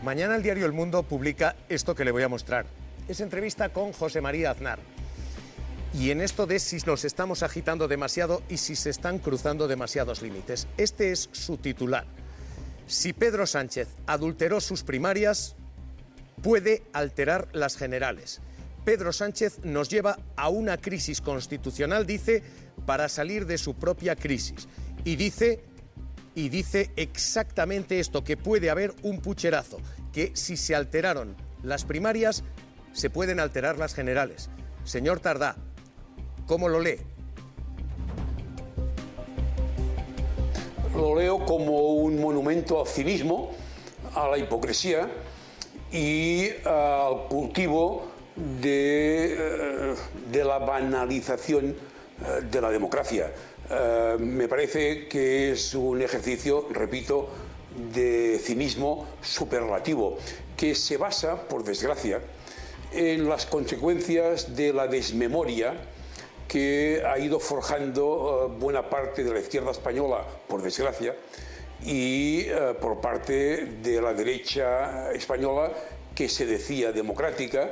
Mañana el diario El Mundo publica esto que le voy a mostrar. Es entrevista con José María Aznar. Y en esto de si nos estamos agitando demasiado y si se están cruzando demasiados límites. Este es su titular. Si Pedro Sánchez adulteró sus primarias, puede alterar las generales. Pedro Sánchez nos lleva a una crisis constitucional, dice, para salir de su propia crisis. Y dice exactamente esto, que puede haber un pucherazo, que si se alteraron las primarias, se pueden alterar las generales. Señor Tardá, ¿cómo lo lee? Lo leo como un monumento al cinismo, a la hipocresía y al cultivo de la banalización de la democracia. Me parece que es un ejercicio, repito, de cinismo superlativo, que se basa, por desgracia, en las consecuencias de la desmemoria que ha ido forjando buena parte de la izquierda española, por desgracia, y por parte de la derecha española, que se decía democrática,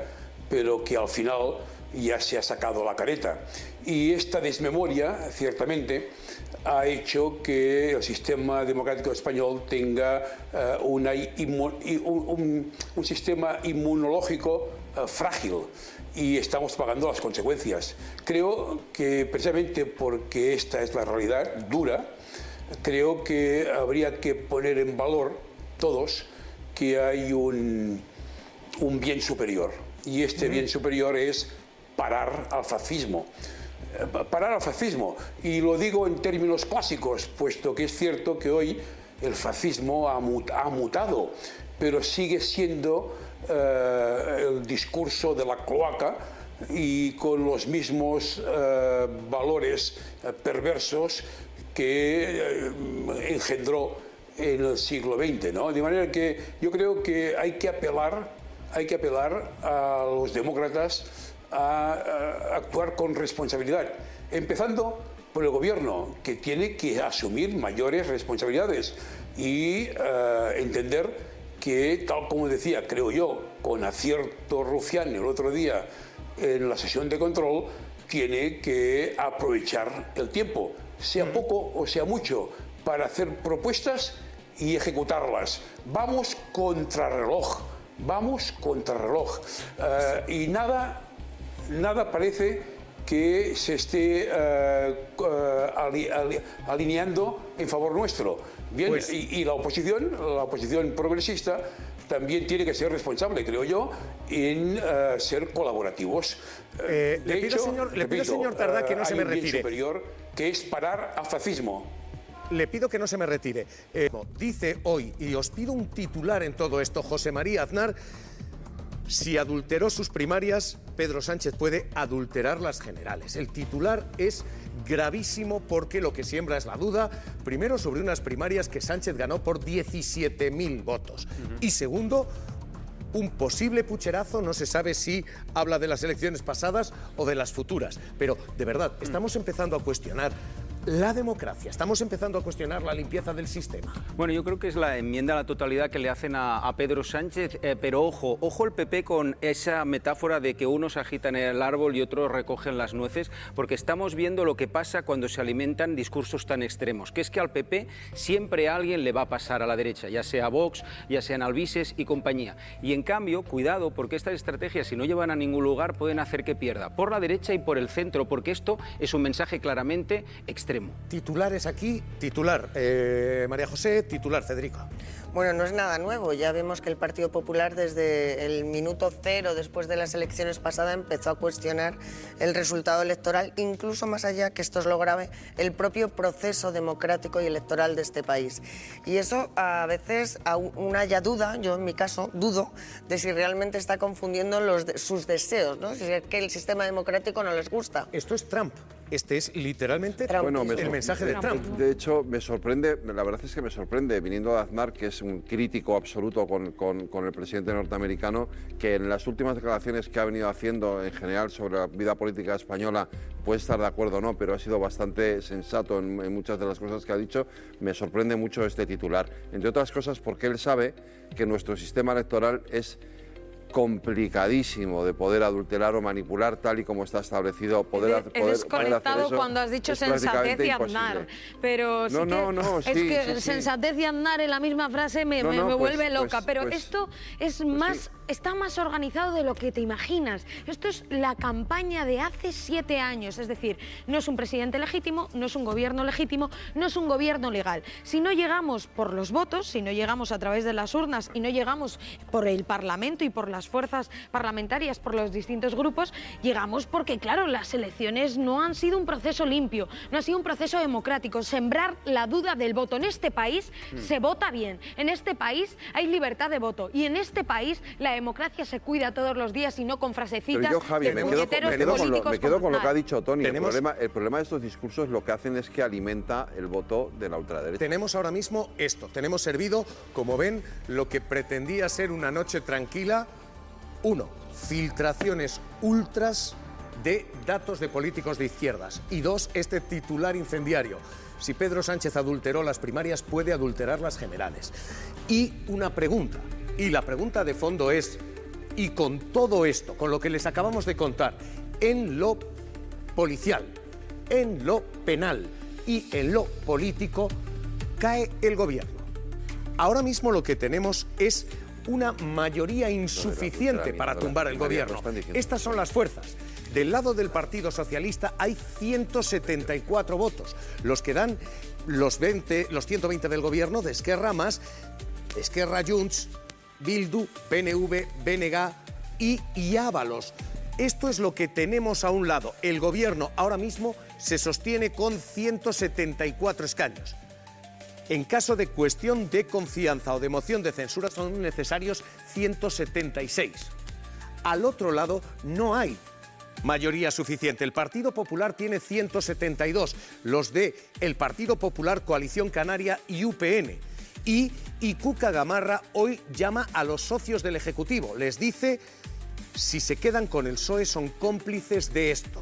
pero que al final ya se ha sacado la careta. Y esta desmemoria, ciertamente, ha hecho que el sistema democrático español tenga un sistema inmunológico frágil, y estamos pagando las consecuencias. Creo que precisamente porque esta es la realidad dura, creo que habría que poner en valor todos que hay un bien superior, y este bien superior es parar al fascismo. Parar al fascismo, y lo digo en términos clásicos, puesto que es cierto que hoy el fascismo ha mutado, pero sigue siendo el discurso de la cloaca y con los mismos valores perversos que engendró en el siglo XX, ¿no? De manera que yo creo que hay que apelar a los demócratas a actuar con responsabilidad, empezando por el gobierno, que tiene que asumir mayores responsabilidades y entender que, tal como decía, creo yo, con acierto Rufián el otro día en la sesión de control, tiene que aprovechar el tiempo, sea poco o sea mucho, para hacer propuestas y ejecutarlas. Vamos contrarreloj, y nada parece que se esté alineando en favor nuestro. Bien, pues, y la oposición progresista también tiene que ser responsable, creo yo, en ser colaborativos. Le pido, señor Tardá, que no se me retire. Hay un bien superior, que es parar al fascismo. Le pido que no se me retire. Dice hoy, y os pido un titular en todo esto, José María Aznar: si adulteró sus primarias, Pedro Sánchez puede adulterar las generales. El titular es gravísimo porque lo que siembra es la duda, primero, sobre unas primarias que Sánchez ganó por 17.000 votos. Y segundo, un posible pucherazo, no se sabe si habla de las elecciones pasadas o de las futuras. Pero, de verdad, estamos empezando a cuestionar la democracia, estamos empezando a cuestionar la limpieza del sistema. Bueno, yo creo que es la enmienda a la totalidad que le hacen a Pedro Sánchez, pero ojo el PP con esa metáfora de que unos agitan el árbol y otros recogen las nueces, porque estamos viendo lo que pasa cuando se alimentan discursos tan extremos, que es que al PP siempre a alguien le va a pasar a la derecha, ya sea Vox, ya sean Albises y compañía. Y en cambio, cuidado, porque estas estrategias, si no llevan a ningún lugar, pueden hacer que pierda por la derecha y por el centro, porque esto es un mensaje claramente extremo. Titulares aquí, titular María José, titular Federico. Bueno, no es nada nuevo. Ya vemos que el Partido Popular desde el minuto cero después de las elecciones pasadas empezó a cuestionar el resultado electoral, incluso más allá, que esto es lo grave, el propio proceso democrático y electoral de este país. Y eso a veces aún haya duda, yo en mi caso dudo, de si realmente está confundiendo sus deseos, ¿no? Si es que el sistema democrático no les gusta. Esto es Trump. Este es literalmente el mensaje de Trump. De hecho, me sorprende, la verdad es que me sorprende, viniendo de Aznar, que es un crítico absoluto con el presidente norteamericano, que en las últimas declaraciones que ha venido haciendo en general sobre la vida política española, puede estar de acuerdo o no, pero ha sido bastante sensato en muchas de las cosas que ha dicho. Me sorprende mucho este titular, entre otras cosas porque él sabe que nuestro sistema electoral es complicadísimo de poder adulterar o manipular tal y como está establecido. He desconectado cuando has dicho sensatez y Aznar, pero sí que sensatez y Aznar en la misma frase me vuelve loca, pero esto es más... Está más organizado de lo que te imaginas. Esto es la campaña de hace 7 años. Es decir, no es un presidente legítimo, no es un gobierno legítimo, no es un gobierno legal. Si no llegamos por los votos, si no llegamos a través de las urnas y no llegamos por el Parlamento y por las fuerzas parlamentarias, por los distintos grupos, llegamos porque, claro, las elecciones no han sido un proceso limpio, no ha sido un proceso democrático. Sembrar la duda del voto. En este país se vota bien, en este país hay libertad de voto y en este país la democracia se cuida todos los días y no con frasecitas. Pero yo, Javi, me quedo con lo que ha dicho Tony. El problema de estos discursos lo que hacen es que alimenta el voto de la ultraderecha. Tenemos ahora mismo esto. Tenemos servido, como ven, lo que pretendía ser una noche tranquila. 1. Filtraciones ultras de datos de políticos de izquierdas. Y 2. Este titular incendiario. Si Pedro Sánchez adulteró las primarias, puede adulterar las generales. Y una pregunta. Y la pregunta de fondo es, y con todo esto, con lo que les acabamos de contar, en lo policial, en lo penal y en lo político, cae el gobierno. Ahora mismo lo que tenemos es una mayoría insuficiente para tumbar el gobierno. Estas son las fuerzas. Del lado del Partido Socialista hay 174 votos, los que dan los 120 del gobierno de Esquerra más Esquerra Junts, Bildu, PNV, BNG y Ábalos. Esto es lo que tenemos a un lado. El gobierno ahora mismo se sostiene con 174 escaños. En caso de cuestión de confianza o de moción de censura son necesarios 176. Al otro lado no hay mayoría suficiente. El Partido Popular tiene 172, los de el Partido Popular, Coalición Canaria y UPN. Y Cuca Gamarra hoy llama a los socios del Ejecutivo. Les dice, si se quedan con el PSOE son cómplices de esto.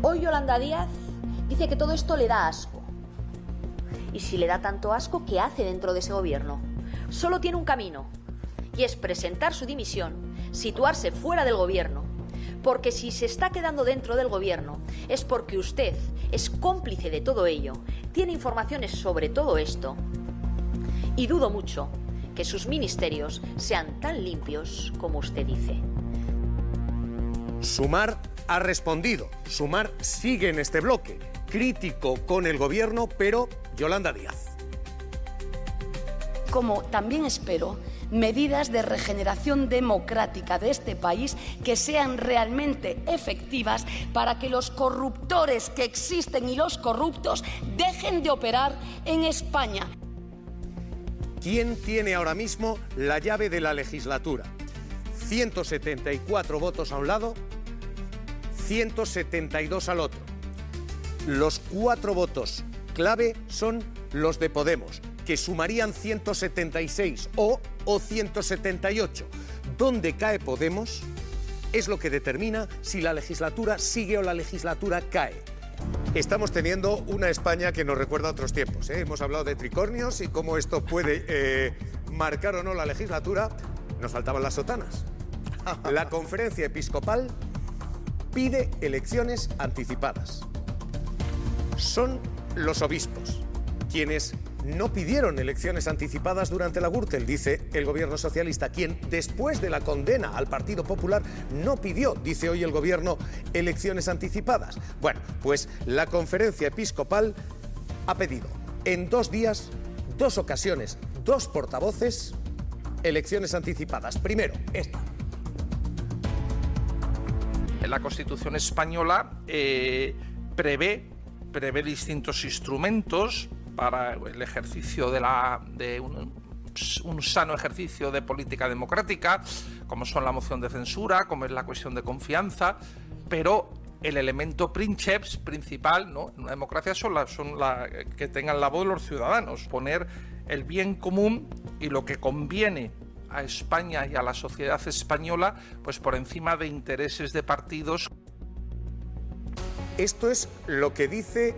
Hoy Yolanda Díaz dice que todo esto le da asco. Y si le da tanto asco, ¿qué hace dentro de ese gobierno? Solo tiene un camino, y es presentar su dimisión, situarse fuera del gobierno. Porque si se está quedando dentro del gobierno es porque usted es cómplice de todo ello, tiene informaciones sobre todo esto y dudo mucho que sus ministerios sean tan limpios como usted dice. Sumar ha respondido. Sumar sigue en este bloque, crítico con el gobierno, pero Yolanda Díaz. Como también espero medidas de regeneración democrática de este país que sean realmente efectivas para que los corruptores que existen y los corruptos dejen de operar en España. ¿Quién tiene ahora mismo la llave de la legislatura? 174 votos a un lado, 172 al otro. Los 4 votos clave son los de Podemos, que sumarían 176 o 178. ¿Dónde cae Podemos? Es lo que determina si la legislatura sigue o la legislatura cae. Estamos teniendo una España que nos recuerda a otros tiempos, ¿eh? Hemos hablado de tricornios y cómo esto puede marcar o no la legislatura. Nos faltaban las sotanas. La Conferencia Episcopal pide elecciones anticipadas. Son los obispos quienes no pidieron elecciones anticipadas durante la Gürtel, dice el gobierno socialista, quien después de la condena al Partido Popular no pidió, dice hoy el gobierno, elecciones anticipadas. Bueno, pues la Conferencia Episcopal ha pedido en 2 días, 2 ocasiones, 2 portavoces, elecciones anticipadas. Primero, esta. La Constitución española prevé distintos instrumentos para el ejercicio de un sano ejercicio de política democrática, como son la moción de censura, como es la cuestión de confianza, pero el elemento princeps principal, ¿no?, en una democracia son que tengan la voz los ciudadanos, poner el bien común y lo que conviene a España y a la sociedad española, pues por encima de intereses de partidos. Esto es lo que dice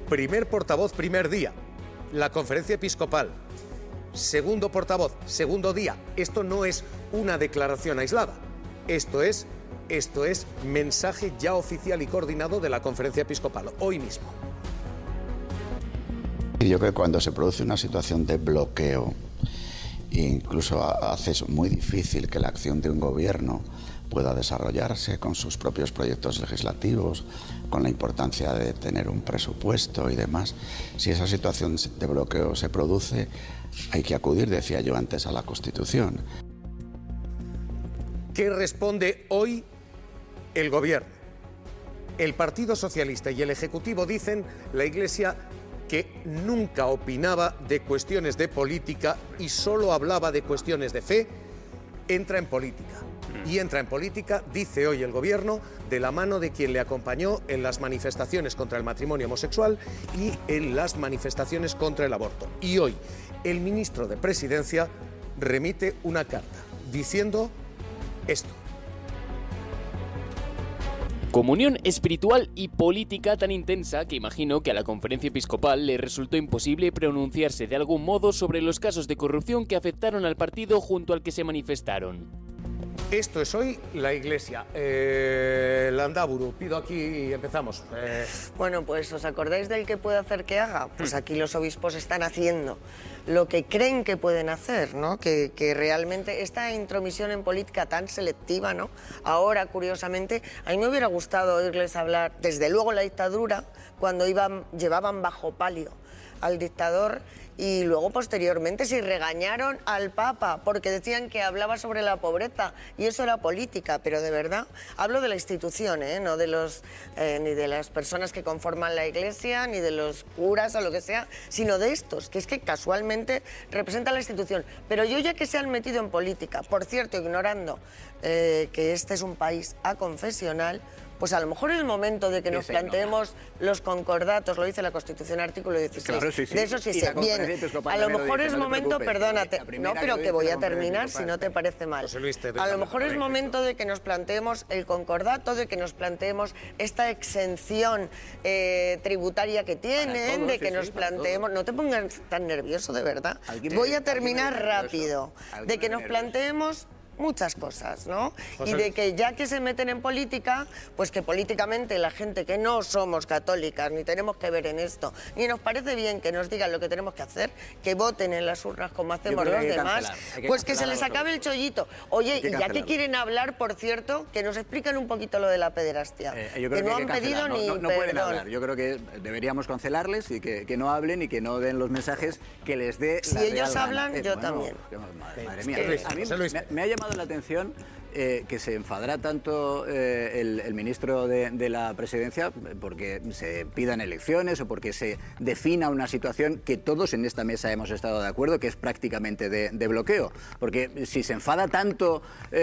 primer portavoz, primer día, la conferencia episcopal. Segundo portavoz, segundo día. Esto no es una declaración aislada. Esto es mensaje ya oficial y coordinado de la conferencia episcopal, hoy mismo. Yo creo que cuando se produce una situación de bloqueo, incluso hace muy difícil que la acción de un gobierno pueda desarrollarse con sus propios proyectos legislativos, con la importancia de tener un presupuesto y demás. Si esa situación de bloqueo se produce, hay que acudir, decía yo antes, a la Constitución. ¿Qué responde hoy el Gobierno? El Partido Socialista y el Ejecutivo dicen, la Iglesia, que nunca opinaba de cuestiones de política y solo hablaba de cuestiones de fe, entra en política. Y entra en política, dice hoy el Gobierno, de la mano de quien le acompañó en las manifestaciones contra el matrimonio homosexual y en las manifestaciones contra el aborto. Y hoy el ministro de Presidencia remite una carta diciendo esto. Comunión espiritual y política tan intensa que imagino que a la conferencia episcopal le resultó imposible pronunciarse de algún modo sobre los casos de corrupción que afectaron al partido junto al que se manifestaron. Esto es hoy la Iglesia. Landaburu, pido aquí y empezamos. Bueno, pues ¿os acordáis del que puede hacer que haga? Pues aquí los obispos están haciendo lo que creen que pueden hacer, ¿no? Que realmente esta intromisión en política tan selectiva, ¿no? Ahora, curiosamente, a mí me hubiera gustado oírles hablar, desde luego la dictadura, cuando llevaban bajo palio al dictador, y luego posteriormente si regañaron al Papa porque decían que hablaba sobre la pobreza y eso era política, pero de verdad hablo de la institución, no de ni de las personas que conforman la Iglesia, ni de los curas o lo que sea, sino de estos, que es que casualmente representan la institución. Pero yo, ya que se han metido en política, por cierto, ignorando que este es un país aconfesional, pues a lo mejor es el momento de que nos planteemos los concordatos, lo dice la Constitución, artículo 16. Claro, sí. De eso sí sé. Bien, a lo mejor es momento, perdónate, no, pero que voy a terminar si no te parece mal. A lo mejor es momento de que nos planteemos el concordato, de que nos planteemos esta exención tributaria que tienen, de que nos planteemos... No te pongas tan nervioso, de verdad. Voy a terminar rápido. De que nos planteemos muchas cosas, ¿no? Y de que ya que se meten en política, pues que políticamente la gente que no somos católicas, ni tenemos que ver en esto, ni nos parece bien que nos digan lo que tenemos que hacer, que voten en las urnas como hacemos los demás, pues que se les acabe el chollito. Oye, y ya que quieren hablar, por cierto, que nos expliquen un poquito lo de la pederastia. Que no han pedido ni perdón. No pueden hablar. Yo creo que deberíamos cancelarles y que no hablen y que no den los mensajes que les dé la real gana. Si ellos hablan, yo también. Madre mía. A mí me ha llamado la atención que se enfadará tanto el ministro de la Presidencia porque se pidan elecciones o porque se defina una situación que todos en esta mesa hemos estado de acuerdo, que es prácticamente de bloqueo. Porque si se enfada tanto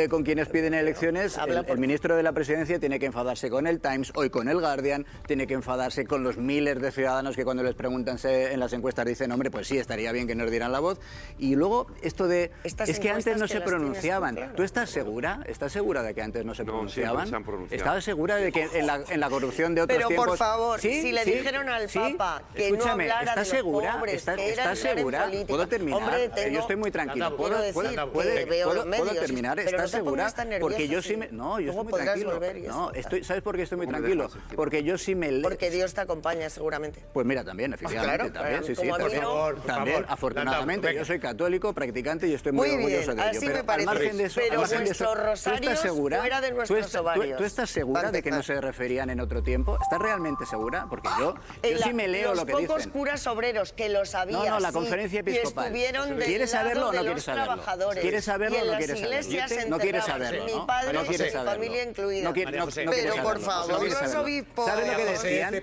con quienes piden elecciones, el ministro de la Presidencia tiene que enfadarse con el Times, hoy con el Guardian, tiene que enfadarse con los miles de ciudadanos que cuando les preguntan en las encuestas dicen, hombre, pues sí, estaría bien que nos dieran la voz. Y luego esto de, es que antes no se pronunciaban. ¿Tú estás segura? ¿Estás segura de que antes no se pronunciaban? ¿Estabas segura de que en la corrupción de otros tiempos... Pero por favor, si le dijeron al Papa que no hablara de los pobres, ¿estás segura? ¿Puedo terminar? Hombre, yo estoy muy tranquilo. ¿Puedo terminar? ¿Estás segura? Porque yo sí me... No, yo estoy muy tranquilo. No, ¿sabes por qué estoy muy tranquilo? Porque yo sí me... Porque Dios te acompaña, seguramente. Pues mira, también, efectivamente. También, sí, también, afortunadamente. Yo soy católico, practicante y estoy muy orgulloso de ello. Así me parece. Pero nuestro rosario fuera de nuestros ovarios. ¿Tú estás segura de que no se referían en otro tiempo? ¿Estás realmente segura? Porque yo sí me leo lo que dicen. Los pocos curas obreros que lo sabían. No, la conferencia episcopal. ¿Quieres saberlo o no quieres saberlo? ¿Quieres saberlo o no quieres saberlo? No quieres saberlo, ¿no? Mi padre y familia incluida. Pero por favor, los obispos. ¿Sabes lo que decían?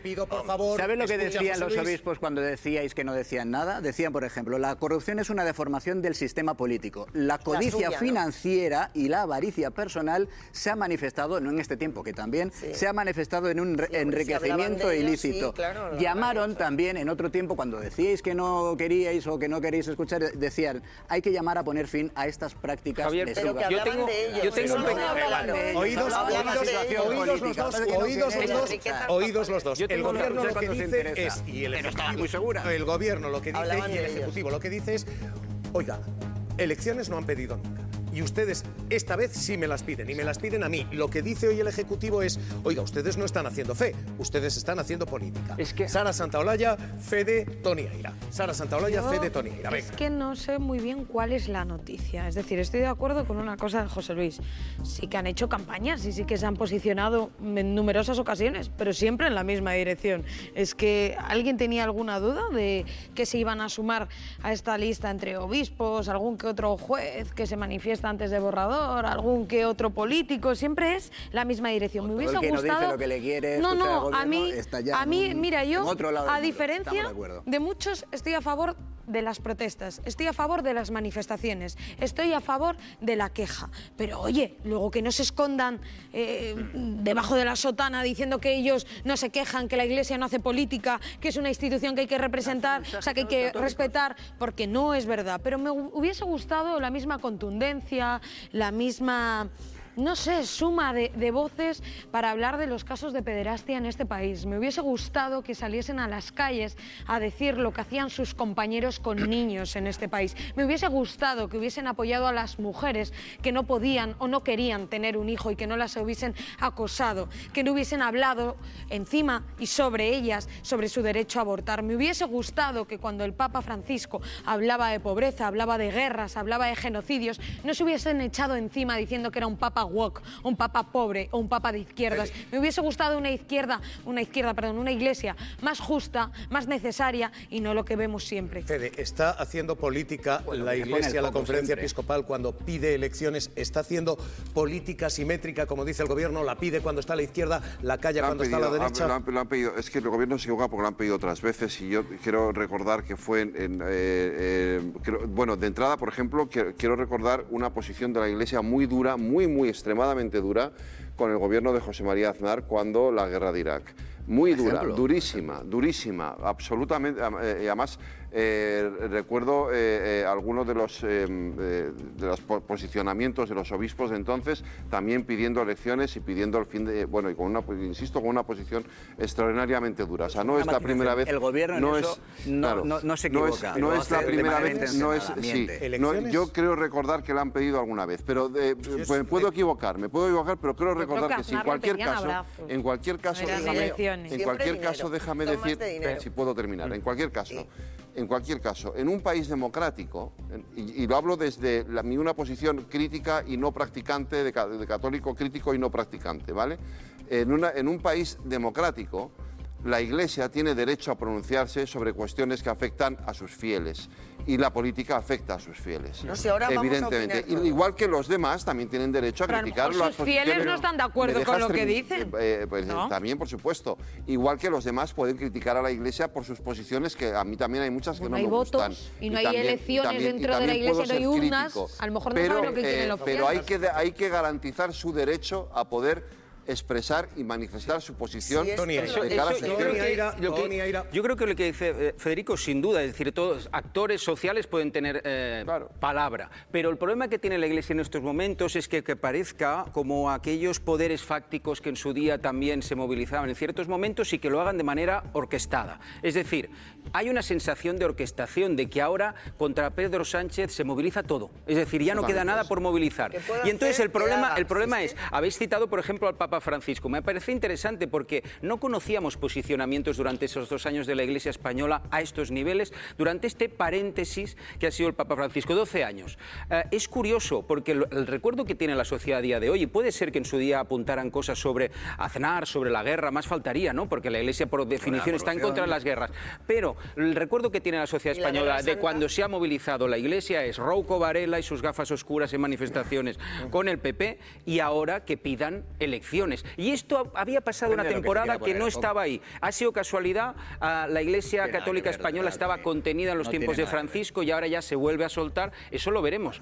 ¿Sabes lo que decían los obispos cuando decíais que no decían nada? Decían, por ejemplo, la corrupción es una deformación del sistema político. La codicia financiera y la avaricia avaricia personal se ha manifestado, no en este tiempo, que también se ha manifestado en un enriquecimiento ilícito. Claro, llamaron también en otro tiempo, cuando decíais que no queríais o que no queréis escuchar, decían, hay que llamar a poner fin a estas prácticas. Javier, pero que yo tengo oídos los dos. El gobierno lo que dice es, y el gobierno lo que dice y el ejecutivo lo que dice es, oiga, elecciones no han pedido nunca. Y ustedes esta vez sí me las piden, y me las piden a mí. Lo que dice hoy el Ejecutivo es, oiga, ustedes no están haciendo fe, ustedes están haciendo política. Es que Sara Santaolalla, fe de Toni Aira. Sara Santaolalla, fe de Toni Aira. Es que no sé muy bien cuál es la noticia. Es decir, estoy de acuerdo con una cosa de José Luis. Sí que han hecho campañas y sí que se han posicionado en numerosas ocasiones, pero siempre en la misma dirección. Es que ¿alguien tenía alguna duda de que se iban a sumar a esta lista entre obispos, algún que otro juez que se manifiesta antes de borrador, algún que otro político? Siempre es la misma dirección. Me hubiese gustado. No dice lo que le quiere. No, a mí, mira, yo, a diferencia de muchos, estoy a favor de las protestas, estoy a favor de las manifestaciones, estoy a favor de la queja. Pero oye, luego que no se escondan debajo de la sotana diciendo que ellos no se quejan, que la Iglesia no hace política, que es una institución que hay que representar, o sea, que hay que respetar, porque no es verdad. Pero me hubiese gustado la misma contundencia, la misma, no sé, suma de voces para hablar de los casos de pederastia en este país. Me hubiese gustado que saliesen a las calles a decir lo que hacían sus compañeros con niños en este país. Me hubiese gustado que hubiesen apoyado a las mujeres que no podían o no querían tener un hijo y que no las hubiesen acosado, que no hubiesen hablado encima y sobre ellas, sobre su derecho a abortar. Me hubiese gustado que cuando el Papa Francisco hablaba de pobreza, hablaba de guerras, hablaba de genocidios, no se hubiesen echado encima diciendo que era un Papa woke, un papa pobre o un papa de izquierdas. Me hubiese gustado una iglesia más justa, más necesaria y no lo que vemos siempre. Fede, ¿está haciendo política la Iglesia, la Conferencia Episcopal cuando pide elecciones? ¿Está haciendo política simétrica, como dice el gobierno? ¿La pide cuando está a la izquierda, la calla cuando está a la derecha? Lo han pedido. Es que el gobierno se equivoca porque lo han pedido otras veces y yo quiero recordar que fue bueno, de entrada, por ejemplo, quiero recordar una posición de la Iglesia muy dura, muy extremadamente dura con el gobierno de José María Aznar cuando la guerra de Irak. Muy dura, durísima, absolutamente. Y además recuerdo algunos de los posicionamientos de los obispos de entonces también pidiendo elecciones y pidiendo el fin de... Bueno, y con una posición extraordinariamente dura. O sea, no es la primera vez... El gobierno no se equivoca. No es la primera vez. Yo creo recordar que lo han pedido alguna vez, pero puedo equivocarme, pero creo recordar que si en cualquier caso, déjame decir, si puedo terminar, en cualquier caso, en un país democrático, y lo hablo desde una posición crítica y no practicante, de católico crítico y no practicante, ¿vale? En un país democrático, la Iglesia tiene derecho a pronunciarse sobre cuestiones que afectan a sus fieles y la política afecta a sus fieles. No sé, ahora evidentemente. Igual que los demás también tienen derecho a criticar las sus fieles no están de acuerdo con lo que dicen. ¿No? También, por supuesto. Igual que los demás pueden criticar a la Iglesia por sus posiciones, que a mí también hay muchas que no me gustan. Y no hay elecciones dentro de la Iglesia, no hay urnas. A lo mejor no saben lo que quieren los fieles. Pero hay que garantizar su derecho a poder expresar y manifestar su posición. Yo creo que lo que dice Federico, sin duda, es decir, todos actores sociales pueden tener palabra, pero el problema que tiene la Iglesia en estos momentos es que parezca como aquellos poderes fácticos que en su día también se movilizaban en ciertos momentos y que lo hagan de manera orquestada. Es decir, hay una sensación de orquestación, de que ahora contra Pedro Sánchez se moviliza todo. Es decir, ya no queda nada por movilizar. Y entonces el problema es, habéis citado, por ejemplo, al Papa Francisco. Me parece interesante porque no conocíamos posicionamientos durante esos 2 años de la Iglesia española a estos niveles, durante este paréntesis que ha sido el Papa Francisco, 12 años. Es curioso porque el recuerdo que tiene la sociedad a día de hoy, y puede ser que en su día apuntaran cosas sobre Aznar, sobre la guerra, más faltaría, ¿no? Porque la Iglesia por definición está en contra de las guerras. Pero el recuerdo que tiene la sociedad española de cuando se ha movilizado la Iglesia es Rouco Varela y sus gafas oscuras en manifestaciones con el PP, y ahora que pidan elecciones. Y esto había pasado una temporada que no estaba ahí. Ha sido casualidad, la Iglesia Católica Española estaba contenida en los tiempos de Francisco y ahora ya se vuelve a soltar. Eso lo veremos.